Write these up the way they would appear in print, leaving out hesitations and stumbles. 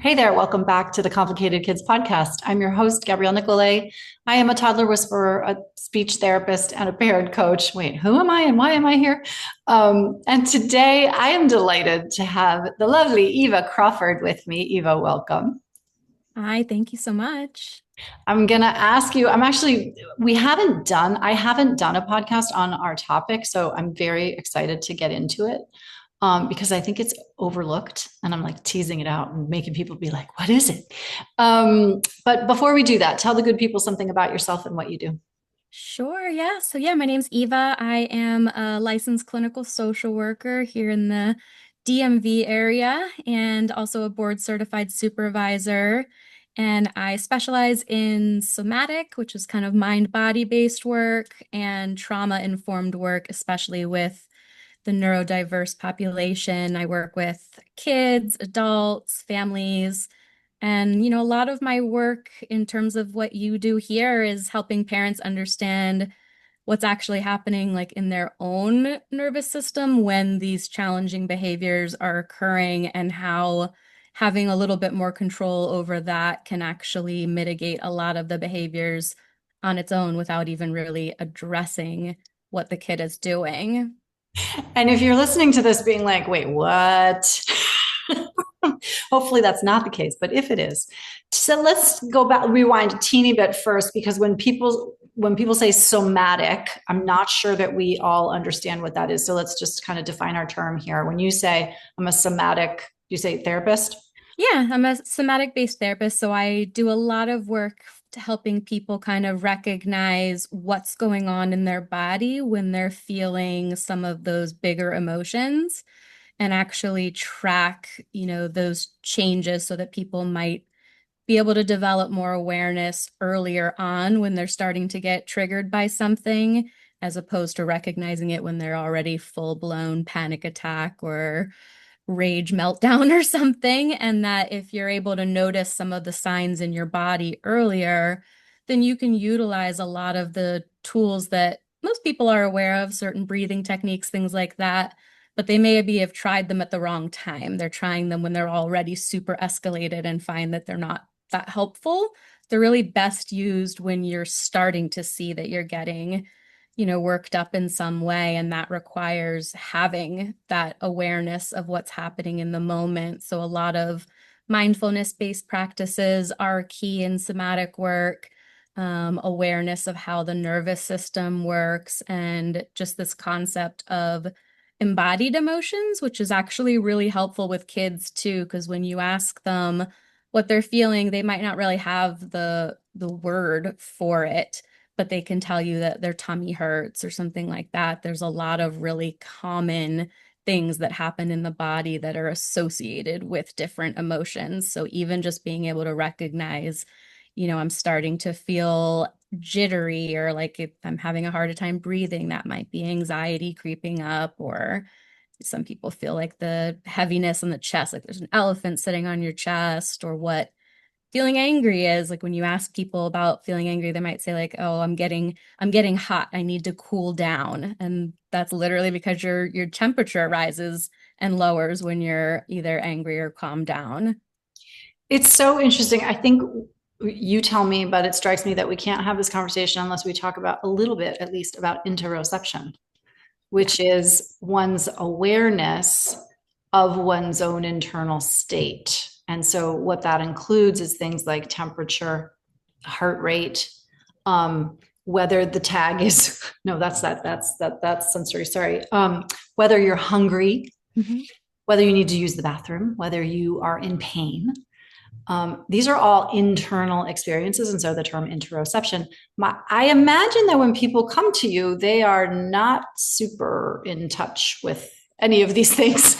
Hey there, welcome back to the Complicated Kids podcast. I'm your host, Gabriele Nicolet. I am a toddler whisperer, a speech therapist, and a parent coach. Wait, who am I and why am I here? And today I am delighted to have the lovely Eva Crawford with me. Eva, welcome. Hi, thank you so much. I'm going to ask you, I haven't done a podcast on our topic, so I'm very excited to get into it. Because I think it's overlooked and I'm like teasing it out and making people be like, what is it? But before we do that, tell the good people something about yourself and what you do. Sure, yeah. My name's Eva. I am a licensed clinical social worker here in the DMV area and also a board certified supervisor. And I specialize in somatic, which is kind of mind-body based work, and trauma-informed work, especially with the neurodiverse population. I work with kids, adults, families. And, a lot of my work in terms of what you do here is helping parents understand what's actually happening like in their own nervous system when these challenging behaviors are occurring and how having a little bit more control over that can actually mitigate a lot of the behaviors on its own without even really addressing what the kid is doing. And if you're listening to this being like, wait, what? Hopefully that's not the case, but if it is, so let's go back, rewind a teeny bit first, because when people say somatic, I'm not sure that we all understand what that is. So let's just kind of define our term here. When you say I'm a somatic, you say therapist? Yeah, I'm a somatic based therapist, so I do a lot of work to helping people kind of recognize what's going on in their body when they're feeling some of those bigger emotions and actually track, those changes so that people might be able to develop more awareness earlier on when they're starting to get triggered by something, as opposed to recognizing it when they're already full-blown panic attack or rage meltdown or something. And that if you're able to notice some of the signs in your body earlier, then you can utilize a lot of the tools that most people are aware of, certain breathing techniques, things like that. But they maybe have tried them at the wrong time. They're trying them when they're already super escalated and find that they're not that helpful. They're really best used when you're starting to see that you're getting worked up in some way, and that requires having that awareness of what's happening in the moment. So a lot of mindfulness-based practices are key in somatic work, awareness of how the nervous system works, and just this concept of embodied emotions, which is actually really helpful with kids too, because when you ask them what they're feeling, they might not really have the word for it, but they can tell you that their tummy hurts or something like that. There's a lot of really common things that happen in the body that are associated with different emotions. So even just being able to recognize, I'm starting to feel jittery, or like if I'm having a harder time breathing, that might be anxiety creeping up. Or some people feel like the heaviness on the chest, like there's an elephant sitting on your chest. Or what feeling angry is, like when you ask people about feeling angry, they might say like, "Oh, I'm getting hot. I need to cool down." And that's literally because your temperature rises and lowers when you're either angry or calm down. It's so interesting. I think you tell me, but it strikes me that we can't have this conversation unless we talk about a little bit, at least, about interoception, Yeah. which is one's awareness of one's own internal state. And so, what that includes is things like temperature, heart rate, whether the tag is no, that's sensory. Sorry, whether you're hungry, Mhm. whether you need to use the bathroom, whether you are in pain. These are all internal experiences, and so the term interoception. I imagine that when people come to you, they are not super in touch with any of these things.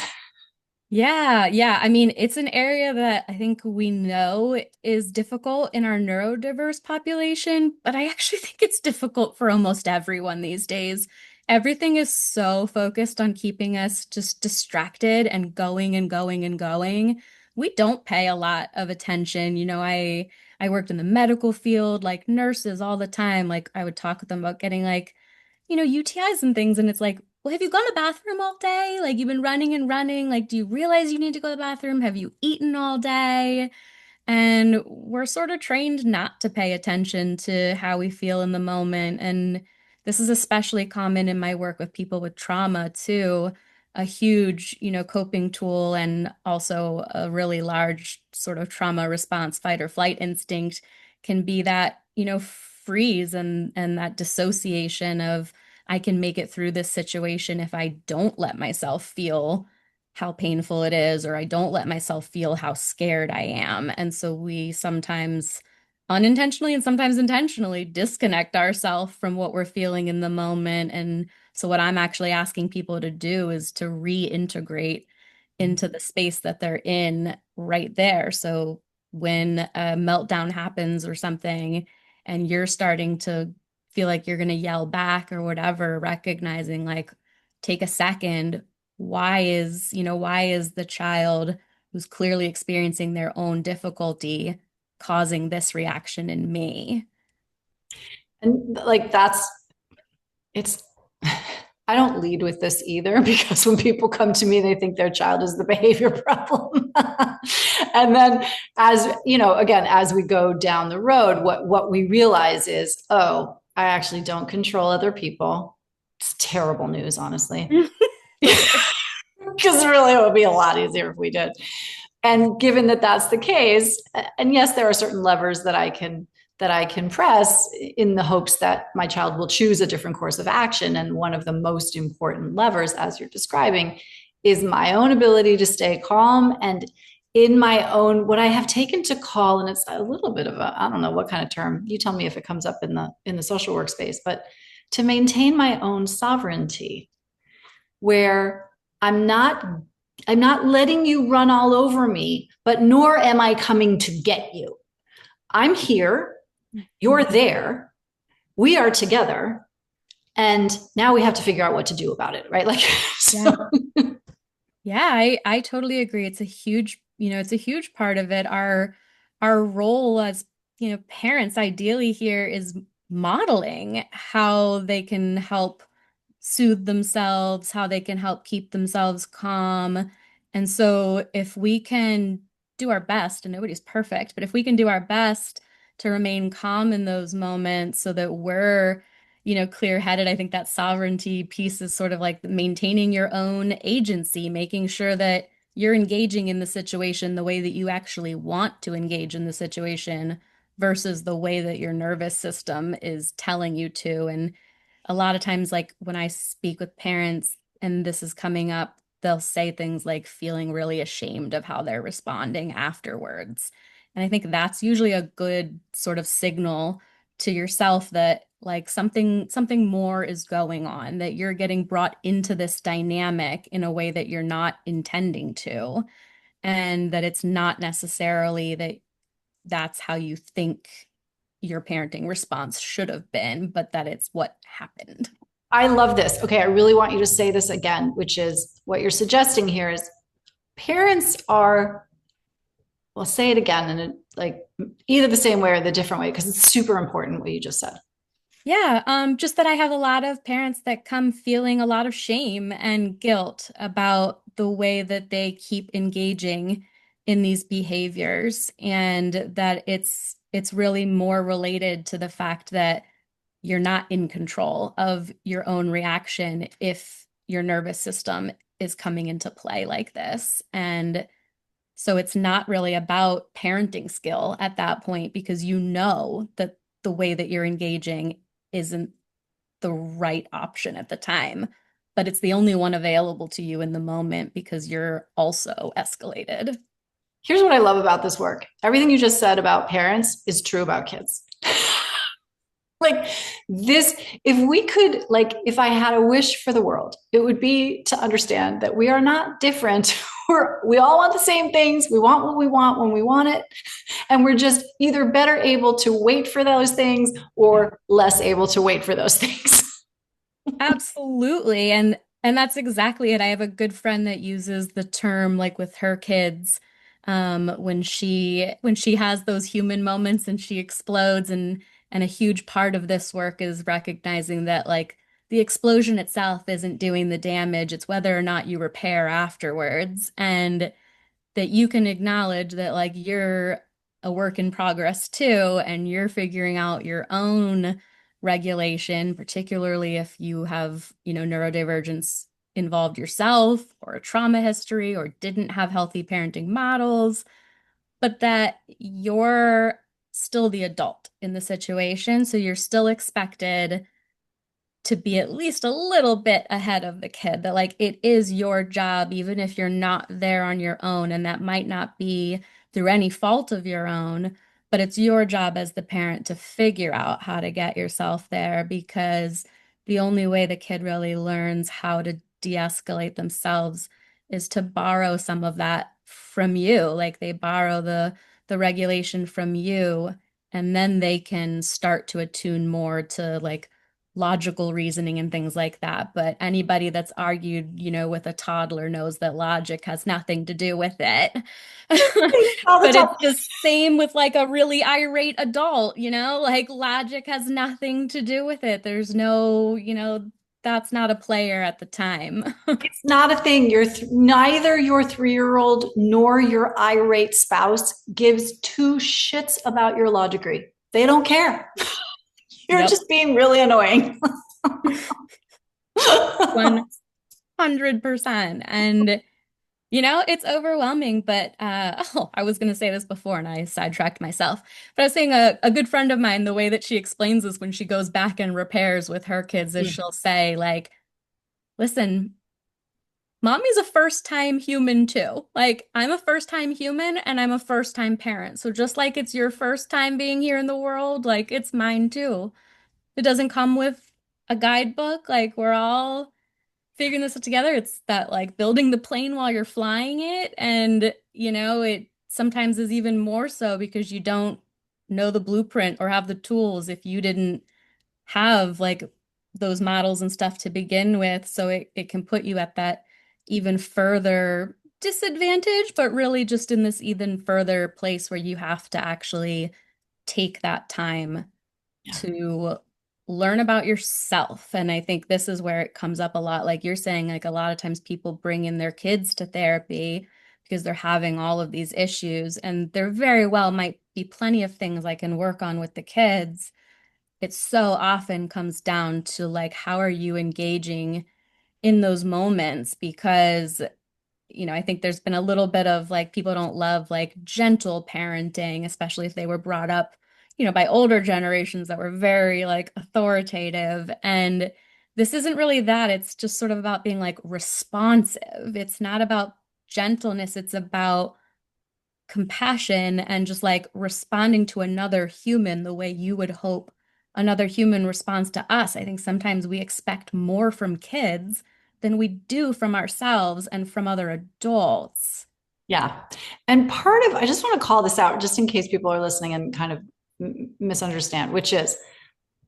Yeah, yeah. I mean, it's an area that I think we know is difficult in our neurodiverse population, but I actually think it's difficult for almost everyone these days. Everything is so focused on keeping us just distracted and going and going and going. We don't pay a lot of attention. I worked in the medical field, like nurses all the time. Like I would talk with them about getting like UTIs and things. And it's like, well, have you gone to the bathroom all day? Like you've been running and running. Like, do you realize you need to go to the bathroom? Have you eaten all day? And we're sort of trained not to pay attention to how we feel in the moment. And this is especially common in my work with people with trauma too. A huge, coping tool and also a really large sort of trauma response, fight or flight instinct can be that, freeze and that dissociation of I can make it through this situation if I don't let myself feel how painful it is, or I don't let myself feel how scared I am. And so we sometimes unintentionally and sometimes intentionally disconnect ourselves from what we're feeling in the moment. And so what I'm actually asking people to do is to reintegrate into the space that they're in right there. So when a meltdown happens or something, and you're starting to feel like you're going to yell back or whatever, recognizing like, take a second. Why is the child who's clearly experiencing their own difficulty causing this reaction in me? And like it's I don't lead with this either because when people come to me, they think their child is the behavior problem. And then as you know, again, as we go down the road, what we realize is, oh, I actually don't control other people. It's terrible news, honestly. Because really it would be a lot easier if we did. And given that that's the case, and yes, there are certain levers that I can press in the hopes that my child will choose a different course of action. And one of the most important levers, as you're describing, is my own ability to stay calm and in my own what I have taken to call, and it's a little bit of a, I don't know what kind of term. You tell me if it comes up in the social workspace, but to maintain my own sovereignty, where I'm not I'm not letting you run all over me, but nor am I coming to get you. I'm here, you're there, we are together, and now we have to figure out what to do about it, right? Like Yeah. so Yeah, I totally agree. It's a huge part of it. Our role as, parents ideally here is modeling how they can help soothe themselves, how they can help keep themselves calm. And so if we can do our best, and nobody's perfect, but if we can do our best to remain calm in those moments so that we're clear-headed. I think that sovereignty piece is sort of like maintaining your own agency, making sure that you're engaging in the situation the way that you actually want to engage in the situation versus the way that your nervous system is telling you to. And a lot of times, like when I speak with parents and this is coming up, they'll say things like feeling really ashamed of how they're responding afterwards. And I think that's usually a good sort of signal to yourself that like something more is going on, that you're getting brought into this dynamic in a way that you're not intending to, and that it's not necessarily that that's how you think your parenting response should have been, but that it's what happened. I love this. Okay, I really want you to say this again, which is what you're suggesting here is parents are, well, say it again, and like either the same way or the different way, because it's super important what you just said. Yeah, just that I have a lot of parents that come feeling a lot of shame and guilt about the way that they keep engaging in these behaviors, and that it's really more related to the fact that you're not in control of your own reaction if your nervous system is coming into play like this. And so it's not really about parenting skill at that point because you know that the way that you're engaging isn't the right option at the time, but it's the only one available to you in the moment because you're also escalated. Here's what I love about this work. Everything you just said about parents is true about kids. Like this, if we could, like, if I had a wish for the world, it would be to understand that we are not different. We all want the same things. We want what we want when we want it. And we're just either better able to wait for those things Yeah. or less able to wait for those things. Absolutely. And that's exactly it. I have a good friend that uses the term like with her kids, when she has those human moments and she explodes and a huge part of this work is recognizing that like the explosion itself isn't doing the damage, it's whether or not you repair afterwards. And that you can acknowledge that like you're a work in progress too, and you're figuring out your own regulation, particularly if you have, neurodivergence involved yourself or a trauma history or didn't have healthy parenting models, but that you're still the adult in the situation. So you're still expected to be at least a little bit ahead of the kid, that like it is your job, even if you're not there on your own, and that might not be through any fault of your own, but it's your job as the parent to figure out how to get yourself there, because the only way the kid really learns how to de-escalate themselves is to borrow some of that from you. Like they borrow the regulation from you, and then they can start to attune more to like logical reasoning and things like that. But anybody that's argued, with a toddler knows that logic has nothing to do with it. All the But time. it's the same with like a really irate adult, like logic has nothing to do with it. There's no, that's not a player at the time. It's not a thing. Neither your 3-year-old nor your irate spouse gives two shits about your law degree. They don't care. You're Yep. just being really annoying. 100%. And it's overwhelming, but I was going to say this before and I sidetracked myself. But I was saying a good friend of mine, the way that she explains this when she goes back and repairs with her kids is she'll say, like, listen, mommy's a first-time human too. Like, I'm a first-time human and I'm a first-time parent. So just like it's your first time being here in the world, like it's mine too. It doesn't come with a guidebook. Like, we're all figuring this together. It's that like building the plane while you're flying it. And, it sometimes is even more so because you don't know the blueprint or have the tools if you didn't have like those models and stuff to begin with. So it can put you at that even further disadvantage, but really just in this even further place where you have to actually take that time Yeah. to learn about yourself. And I think this is where it comes up a lot. Like you're saying, like a lot of times people bring in their kids to therapy because they're having all of these issues, and there very well might be plenty of things I can work on with the kids. It so often comes down to like, how are you engaging in those moments? Because I think there's been a little bit of like people don't love like gentle parenting, especially if they were brought up, by older generations that were very like authoritative. And this isn't really that. It's just sort of about being like responsive. It's not about gentleness, it's about compassion and just like responding to another human the way you would hope another human responds to us. I think sometimes we expect more from kids than we do from ourselves and from other adults. Yeah. And I just want to call this out just in case people are listening and kind of misunderstand, which is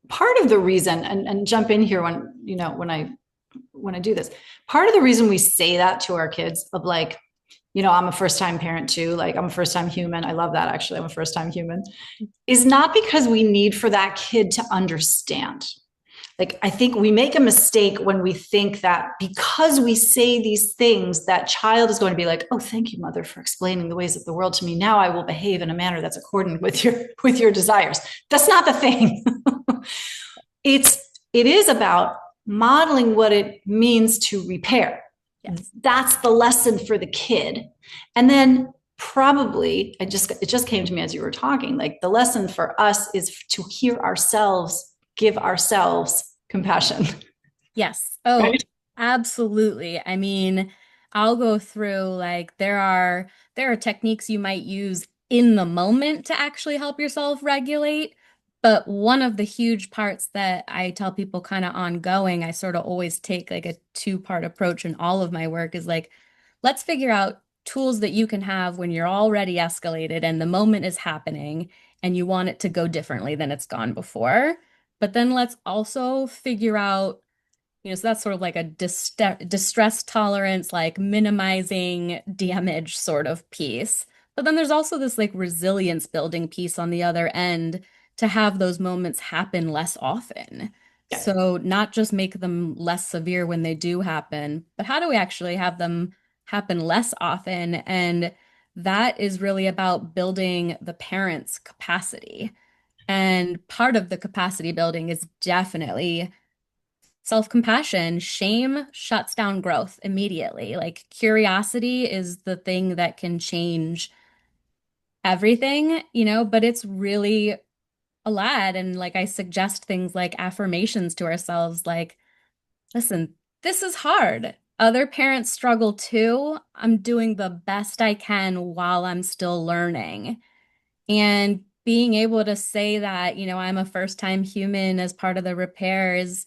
part of the reason, and jump in here when I do this, part of the reason we say that to our kids of like, I'm a first time parent too. Like I'm a first time human. I love that. Actually, I'm a first time human is not because we need for that kid to understand. Like, I think we make a mistake when we think that because we say these things, that child is going to be like, oh, thank you, mother, for explaining the ways of the world to me. Now I will behave in a manner that's accordant with your desires. That's not the thing. It is about modeling what it means to repair. Yes. That's the lesson for the kid. And then probably it just came to me as you were talking, like the lesson for us is to hear ourselves, give ourselves compassion. Yes. Oh, Right? absolutely. I mean, I'll go through like there are techniques you might use in the moment to actually help yourself regulate. But one of the huge parts that I tell people kind of ongoing, I sort of always take like a two-part approach in all of my work is like, let's figure out tools that you can have when you're already escalated and the moment is happening and you want it to go differently than it's gone before. But then let's also figure out, so that's sort of like a distress tolerance, like minimizing damage sort of piece. But then there's also this like resilience building piece on the other end to have those moments happen less often. Okay. So not just make them less severe when they do happen, but how do we actually have them happen less often? And that is really about building the parents' capacity. And part of the capacity building is definitely self-compassion. Shame shuts down growth immediately. Like curiosity is the thing that can change everything, but it's really a lad. And like I suggest things like affirmations to ourselves, like, listen, this is hard. Other parents struggle too. I'm doing the best I can while I'm still learning. And being able to say that, I'm a first-time human as part of the repairs,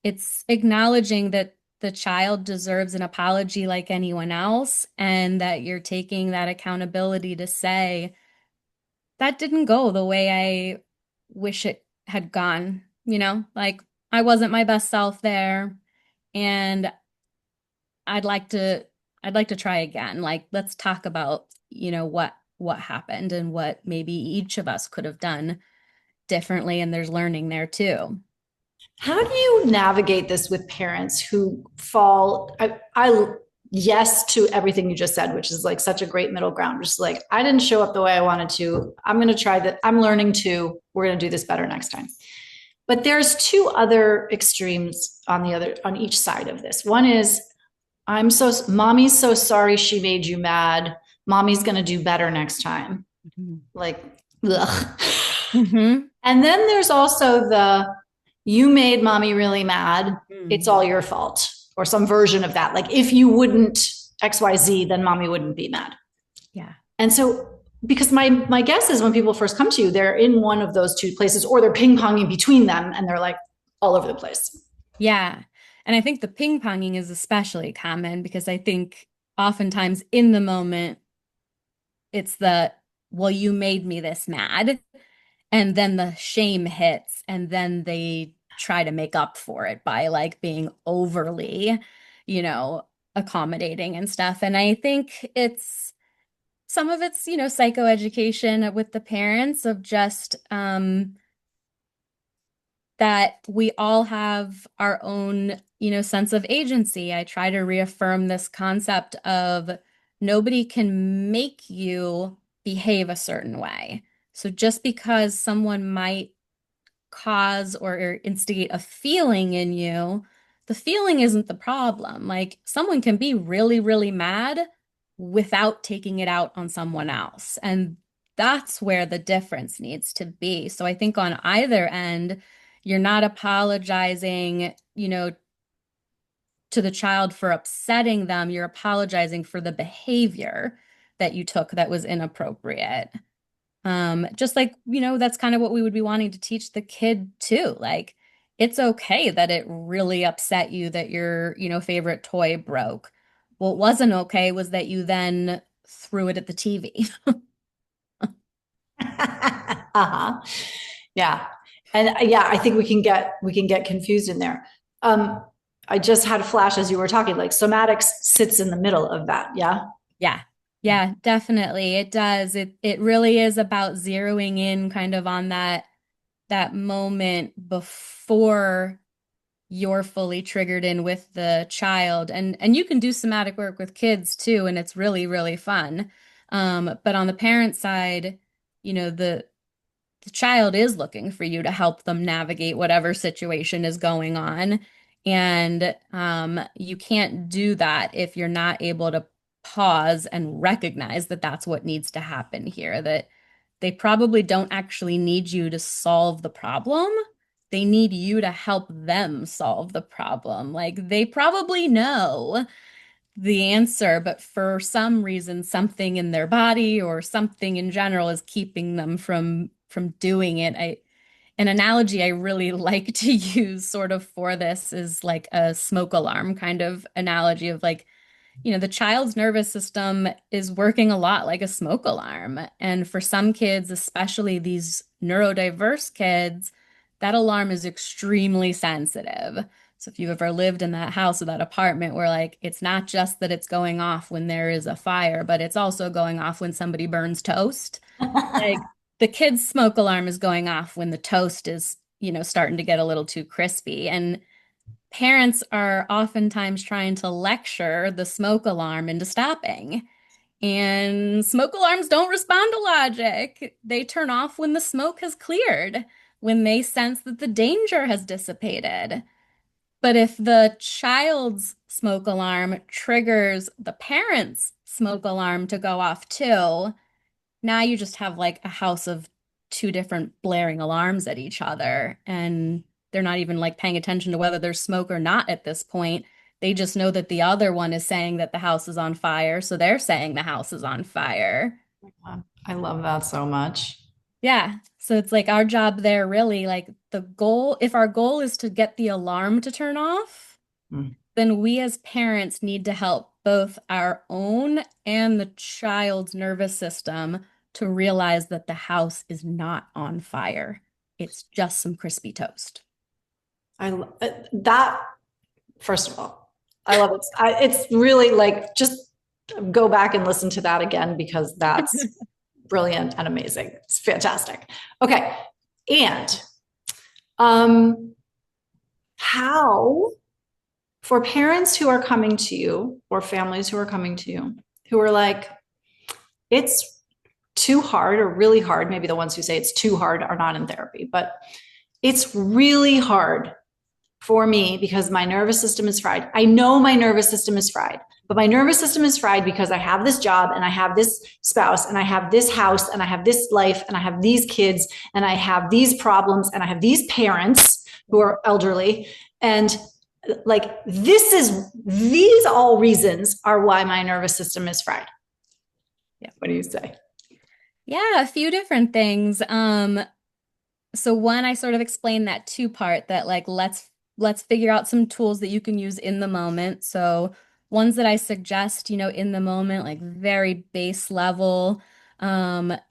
it's acknowledging that the child deserves an apology like anyone else, and that you're taking that accountability to say, that didn't go the way I wish it had gone, like I wasn't my best self there, and I'd like to I'd like to try again. Like let's talk about, what happened and what maybe each of us could have done differently, and there's learning there too. How do you navigate this with parents who fall? Yes to everything you just said, which is like such a great middle ground. Just like, I didn't show up the way I wanted to. I'm going to try that. I'm learning to. We're going to do this better next time. But there's two other extremes on each side of this. One is, mommy's so sorry she made you mad. Mommy's going to do better next time. Mhm. Like, ugh. Mhm. And then there's also you made mommy really mad. It's Mm. all your fault, or some version of that. Like, if you wouldn't XYZ, then mommy wouldn't be mad. Yeah. And so, because my guess is when people first come to you, they're in one of those two places, or they're ping ponging between them, and they're like all over the place. Yeah. And I think the ping ponging is especially common because I think oftentimes in the moment, it's well, you made me this mad. And then the shame hits, and then they try to make up for it by like being overly, you know, accommodating and stuff. And I think some of it's, psychoeducation with the parents of just that we all have our own, sense of agency. I try to reaffirm this concept of nobody can make you behave a certain way. So just because someone might cause or instigate a feeling in you, the feeling isn't the problem. Like someone can be really, really mad without taking it out on someone else. And that's where the difference needs to be. So I think on either end, you're not apologizing, to the child for upsetting them. You're apologizing for the behavior that you took that was inappropriate. Just like, that's kind of what we would be wanting to teach the kid too. Like, it's okay that it really upset you that your, favorite toy broke. What wasn't okay was that you then threw it at the TV. Uh-huh. Yeah. And yeah, I think we can get confused in there. Um, I just had a flash as you were talking, like somatics sits in the middle of that. Yeah. Yeah. Yeah, definitely. It does. It really is about zeroing in kind of on that moment before you're fully triggered in with the child. And you can do somatic work with kids too, and it's really, really fun. But on the parent side, the child is looking for you to help them navigate whatever situation is going on. And you can't do that if you're not able to pause and recognize that that's what needs to happen here, that they probably don't actually need you to solve the problem. They need you to help them solve the problem. Like they probably know the answer, but for some reason, something in their body or something in general is keeping them from doing it. An analogy I really like to use sort of for this is like a smoke alarm kind of analogy of like, the child's nervous system is working a lot like a smoke alarm. And for some kids, especially these neurodiverse kids, that alarm is extremely sensitive. So if you've ever lived in that house or that apartment where like it's not just that it's going off when there is a fire, but it's also going off when somebody burns toast. Like the kid's smoke alarm is going off when the toast is starting to get a little too crispy. And parents are oftentimes trying to lecture the smoke alarm into stopping. And smoke alarms don't respond to logic. They turn off when the smoke has cleared, when they sense that the danger has dissipated. But if the child's smoke alarm triggers the parent's smoke alarm to go off too, now you just have like a house of two different blaring alarms at each other. And they're not even like paying attention to whether there's smoke or not at this point. They just know that the other one is saying that the house is on fire. So they're saying the house is on fire. I love that so much. Yeah. So it's like our job there really, like the goal, if our goal is to get the alarm to turn off, Mm. then we as parents need to help both our own and the child's nervous system to realize that the house is not on fire. It's just some crispy toast. That, first of all, I love it. It's really like, just go back and listen to that again, because that's brilliant and amazing. It's fantastic. Okay. And how, for parents who are coming to you, or families who are coming to you, who are like, it's too hard or really hard, maybe the ones who say it's too hard are not in therapy, but it's really hard for me because my nervous system is fried. I know my nervous system is fried, but my nervous system is fried because I have this job and I have this spouse and I have this house and I have this life and I have these kids and I have these problems and I have these parents who are elderly. And like, these all reasons are why my nervous system is fried. Yeah. What do you say? Yeah, a few different things. So one, I sort of explained that two part that like let's figure out some tools that you can use in the moment. So ones that I suggest, in the moment, like very base level,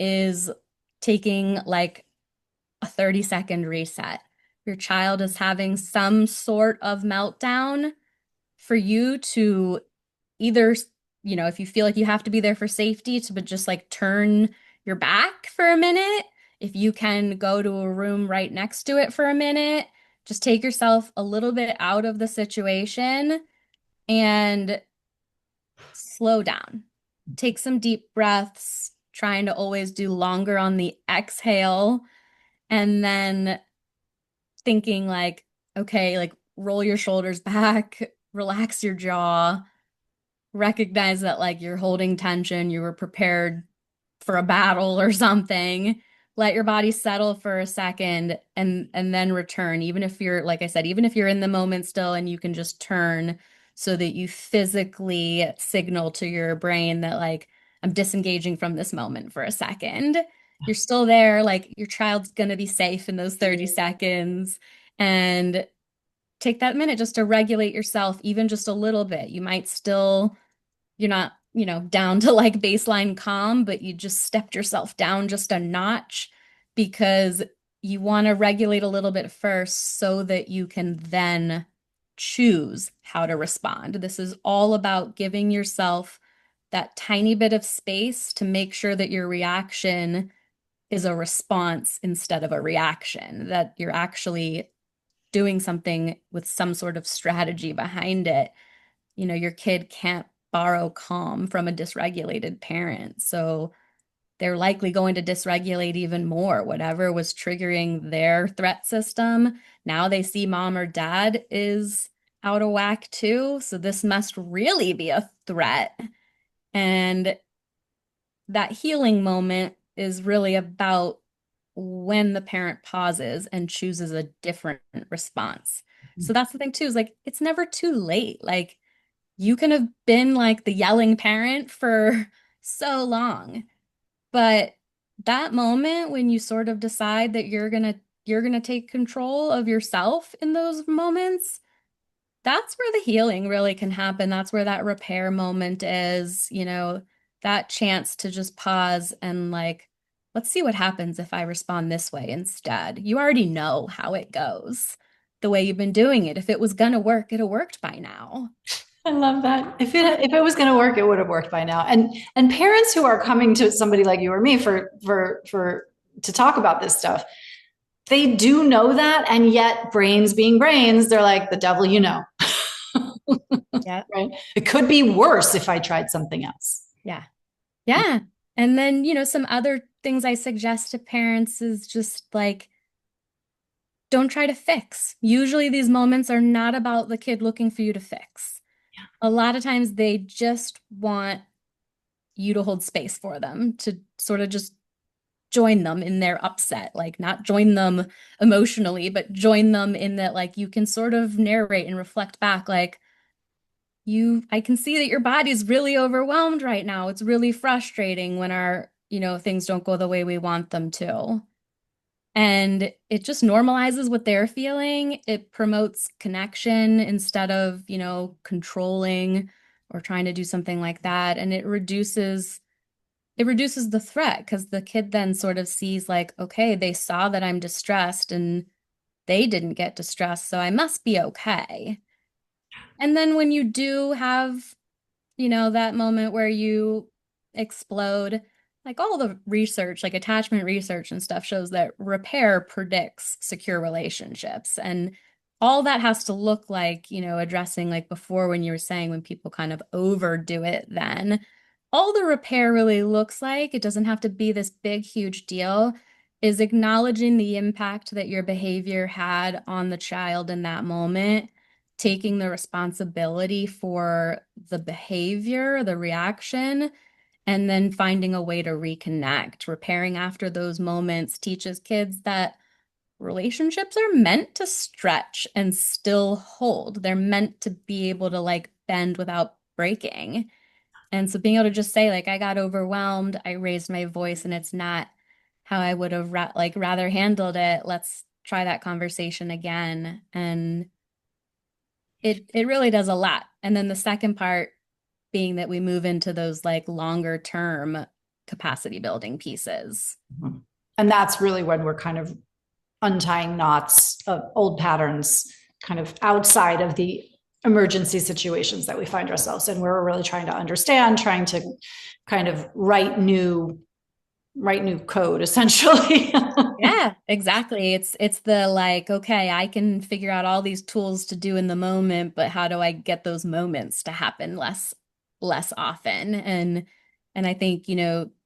is taking like a 30-second reset. Your child is having some sort of meltdown, for you to either, if you feel like you have to be there for safety, to but just like turn your back for a minute. If you can go to a room right next to it for a minute, just take yourself a little bit out of the situation and slow down. Take some deep breaths, trying to always do longer on the exhale, and then thinking like, okay, like roll your shoulders back, relax your jaw, recognize that like you're holding tension, you were prepared for a battle or something. Let your body settle for a second and then return. Even if you're, like I said, even if you're in the moment still and you can just turn so that you physically signal to your brain that like I'm disengaging from this moment for a second. You're still there, like your child's gonna be safe in those 30 seconds. And take that minute just to regulate yourself, even just a little bit. You might still, you're not, down to like baseline calm, but you just stepped yourself down just a notch because you want to regulate a little bit first so that you can then choose how to respond. This is all about giving yourself that tiny bit of space to make sure that your reaction is a response instead of a reaction, that you're actually doing something with some sort of strategy behind it. Your kid can't borrow calm from a dysregulated parent. So they're likely going to dysregulate even more. Whatever was triggering their threat system, now they see mom or dad is out of whack too. So this must really be a threat. And that healing moment is really about when the parent pauses and chooses a different response. So that's the thing too, is like, it's never too late. Like, you can have been like the yelling parent for so long, but that moment when you sort of decide that you're going to take control of yourself in those moments, that's where the healing really can happen. That's where that repair moment is, that chance to just pause and like, let's see what happens if I respond this way instead. You already know how it goes, the way you've been doing it. If it was going to work, it'd have worked by now. I love that. If it was going to work, it would have worked by now. And parents who are coming to somebody like you or me for to talk about this stuff, they do know that, and yet brains being brains, they're like, the devil, Yeah. right? It could be worse if I tried something else. Yeah. Yeah. And then, some other things I suggest to parents is just like, don't try to fix. Usually these moments are not about the kid looking for you to fix. A lot of times they just want you to hold space for them, to sort of just join them in their upset, like not join them emotionally, but join them in that, like, you can sort of narrate and reflect back, like, I can see that your body's really overwhelmed right now. It's really frustrating when our, things don't go the way we want them to. And it just normalizes what they're feeling. It promotes connection instead of, controlling or trying to do something like that. And it reduces the threat, because the kid then sort of sees, like, okay, they saw that I'm distressed and they didn't get distressed, so I must be okay. And then when you do have, that moment where you explode, like, all the research, like attachment research and stuff, shows that repair predicts secure relationships. And all that has to look like, addressing, like before when you were saying, when people kind of overdo it, then all the repair really looks like, it doesn't have to be this big, huge deal, is acknowledging the impact that your behavior had on the child in that moment, taking the responsibility for the behavior, the reaction, and then finding a way to reconnect. Repairing after those moments teaches kids that relationships are meant to stretch and still hold. They're meant to be able to, like, bend without breaking. And so being able to just say, like, I got overwhelmed, I raised my voice, and it's not how I would have rather handled it. Let's try that conversation again. And it really does a lot. And then the second part being that we move into those, like, longer term capacity building pieces. And that's really when we're kind of untying knots of old patterns, kind of outside of the emergency situations that we find ourselves in, where we're really trying to understand, trying to kind of write new code, essentially. Yeah, exactly. It's the, like, okay, I can figure out all these tools to do in the moment, but how do I get those moments to happen less often? And I think,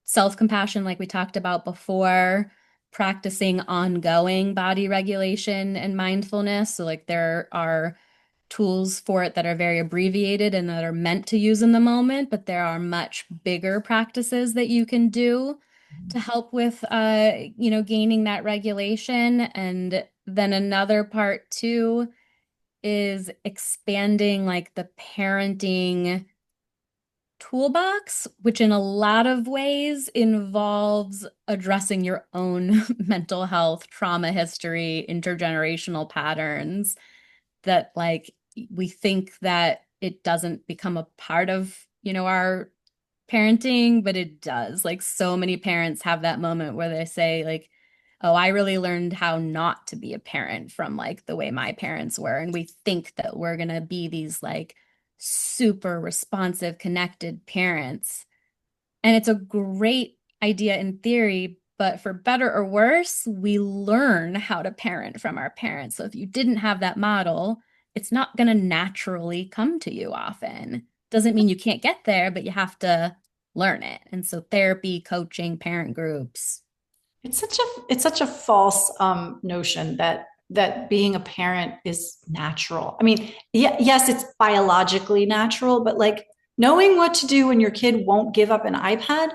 self-compassion, like we talked about before, practicing ongoing body regulation and mindfulness. So, like, there are tools for it that are very abbreviated and that are meant to use in the moment, but there are much bigger practices that you can do to help with gaining that regulation. And then another part too is expanding, like, the parenting toolbox, which in a lot of ways involves addressing your own mental health, trauma history, intergenerational patterns, that, like, we think that it doesn't become a part of, our parenting, but it does. Like, so many parents have that moment where they say, like, oh, I really learned how not to be a parent from, like, the way my parents were. And we think that we're going to be these, like, super responsive, connected parents. And it's a great idea in theory, but for better or worse, we learn how to parent from our parents. So if you didn't have that model, it's not going to naturally come to you often. Doesn't mean you can't get there, but you have to learn it. And so therapy, coaching, parent groups. It's such a false notion that being a parent is natural. I mean, yes, it's biologically natural, but, like, knowing what to do when your kid won't give up an iPad,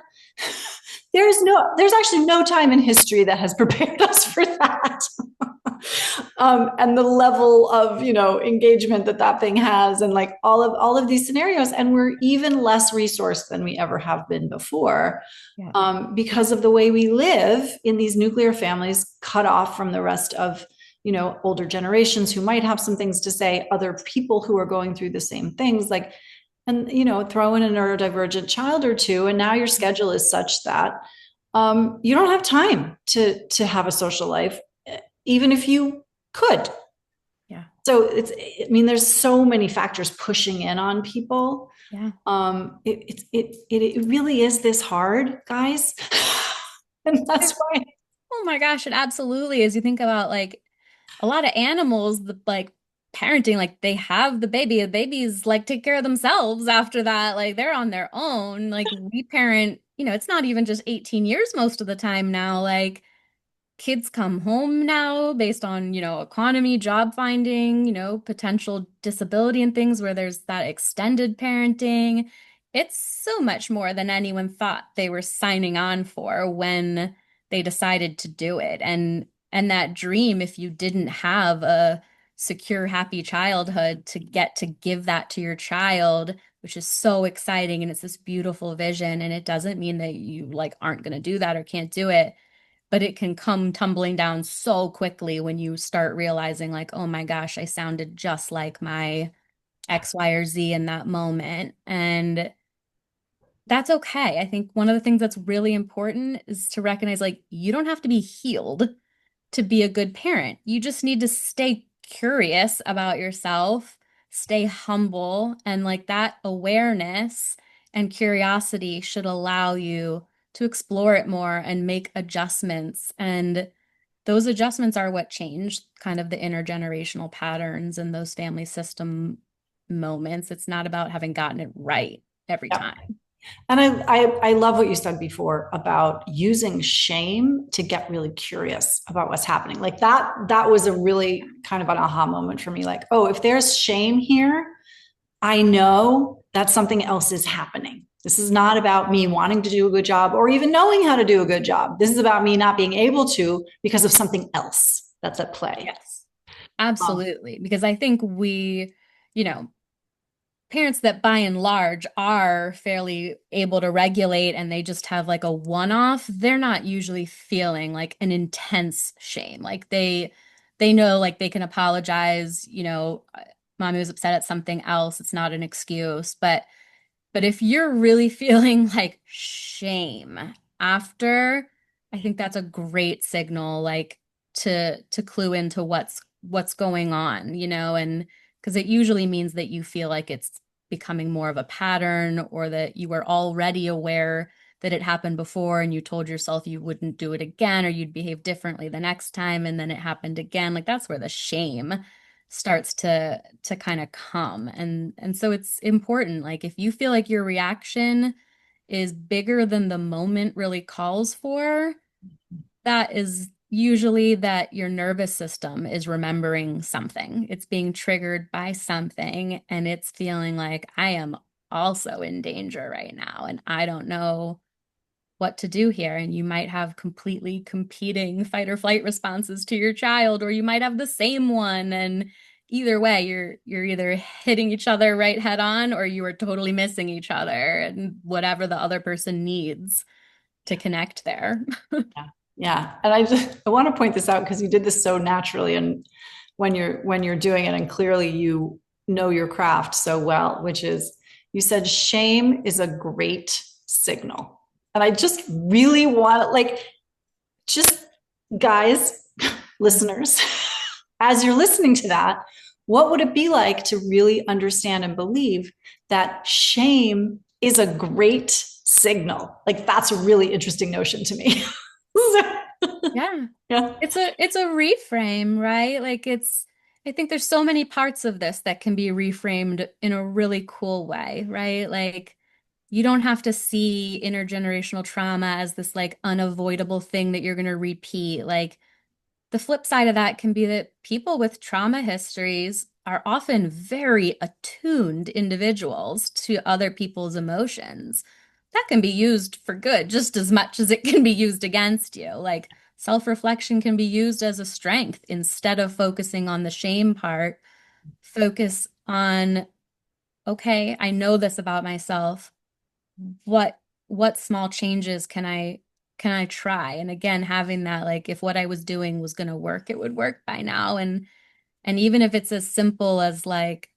there's actually no time in history that has prepared us for that. And the level of, engagement that thing has, and, like, all of these scenarios, and we're even less resourced than we ever have been before, Yeah. because of the way we live in these nuclear families, cut off from the rest of, older generations who might have some things to say, other people who are going through the same things, like, and, throw in a neurodivergent child or two, and now your schedule is such that you don't have time to have a social life, even if you could. Yeah. So I mean, there's so many factors pushing in on people. Yeah. It really is this hard, guys. And that's why Oh my gosh, it absolutely is. You think about like a lot of animals, the like parenting, like they have the babies like take care of themselves after that. Like they're on their own. Like we parent, it's not even just 18 years most of the time now. Like kids come home now based on, economy, job finding, potential disability and things where there's that extended parenting. It's so much more than anyone thought they were signing on for when they decided to do it. And that dream, if you didn't have a secure, happy childhood to get to give that to your child, which is so exciting and it's this beautiful vision. And it doesn't mean that you like aren't going to do that or can't do it, but it can come tumbling down so quickly when you start realizing, like, oh my gosh, I sounded just like my X, Y, or Z in that moment. And that's okay. I think one of the things that's really important is to recognize, like, you don't have to be healed to be a good parent. You just need to stay curious about yourself, stay humble, and like that awareness and curiosity should allow you to explore it more and make adjustments. And those adjustments are what change kind of the intergenerational patterns and those family system moments. It's not about having gotten it right every Yeah. time. And I love what you said before about using shame to get really curious about what's happening. Like that was a really kind of an aha moment for me. Like, oh, if there's shame here, I know that something else is happening. This is not about me wanting to do a good job or even knowing how to do a good job. This is about me not being able to because of something else that's at play. Yes, Um, absolutely. Because I think you know, parents that by and large are fairly able to regulate and they just have like a one-off, they're not usually feeling like an intense shame. Like they know like they can apologize, mommy was upset at something else. It's not an excuse. But if you're really feeling like shame after, I think that's a great signal, like to clue into what's going on, and because it usually means that you feel like it's becoming more of a pattern or that you were already aware that it happened before and you told yourself you wouldn't do it again or you'd behave differently the next time and then it happened again. Like that's where the shame starts to kind of come. And so it's important, like if you feel like your reaction is bigger than the moment really calls for, that is usually that your nervous system is remembering something. It's being triggered by something and it's feeling like I am also in danger right now and I don't know what to do here. And you might have completely competing fight or flight responses to your child, or you might have the same one. And either way, you're either hitting each other right head on, or you are totally missing each other and whatever the other person needs to connect there. yeah. Yeah. And I want to point this out because you did this so naturally and when you're doing it and clearly you know your craft so well, which is you said shame is a great signal. And I just really want to like just guys, listeners, as you're listening to that, what would it be like to really understand and believe that shame is a great signal? Like that's a really interesting notion to me. Yeah. Yeah. It's a reframe, right? Like I think there's so many parts of this that can be reframed in a really cool way, right? Like you don't have to see intergenerational trauma as this like unavoidable thing that you're going to repeat. Like the flip side of that can be that people with trauma histories are often very attuned individuals to other people's emotions. That can be used for good just as much as it can be used against you. Like self-reflection can be used as a strength instead of focusing on the shame part. Focus on, okay, I know this about myself. What what small changes can I try? And again, having that like if what I was doing was going to work, it would work by now. And even if it's as simple as like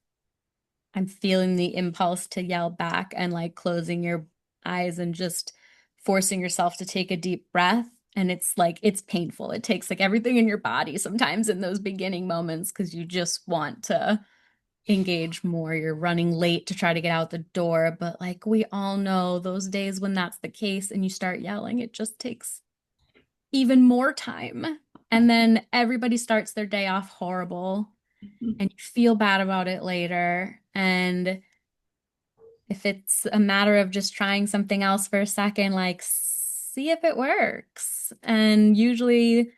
I'm feeling the impulse to yell back and like closing your eyes and just forcing yourself to take a deep breath. And it's like, it's painful. It takes like everything in your body sometimes in those beginning moments because you just want to engage more. You're running late to try to get out the door. But like we all know those days when that's the case and you start yelling, it just takes even more time. And then everybody starts their day off horrible and you feel bad about it later. And if it's a matter of just trying something else for a second, like see if it works. And usually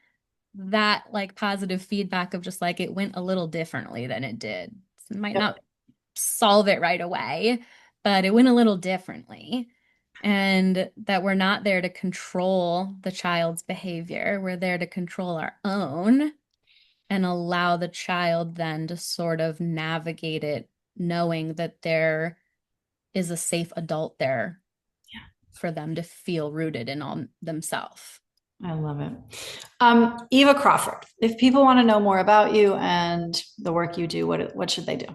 that like positive feedback of just like it went a little differently than it did. It might Yep. not solve it right away, but it went a little differently. And that we're not there to control the child's behavior. We're there to control our own and allow the child then to sort of navigate it, knowing that there is a safe adult there for them to feel rooted in on themselves. I love it. Eva Crawford, if people want to know more about you and the work you do, what should they do?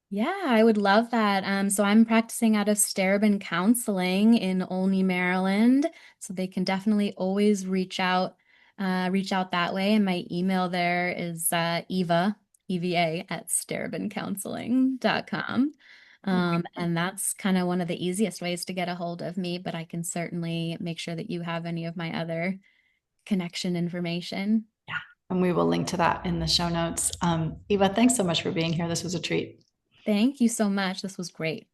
Yeah, I would love that. So I'm practicing out of Starobin Counseling in Olney, Maryland. So they can definitely always reach out that way. And my email there is EVA at starobincounseling.com. And that's kind of one of the easiest ways to get a hold of me, but I can certainly make sure that you have any of my other connection information. Yeah. And we will link to that in the show notes. Eva, thanks so much for being here. This was a treat. Thank you so much. This was great.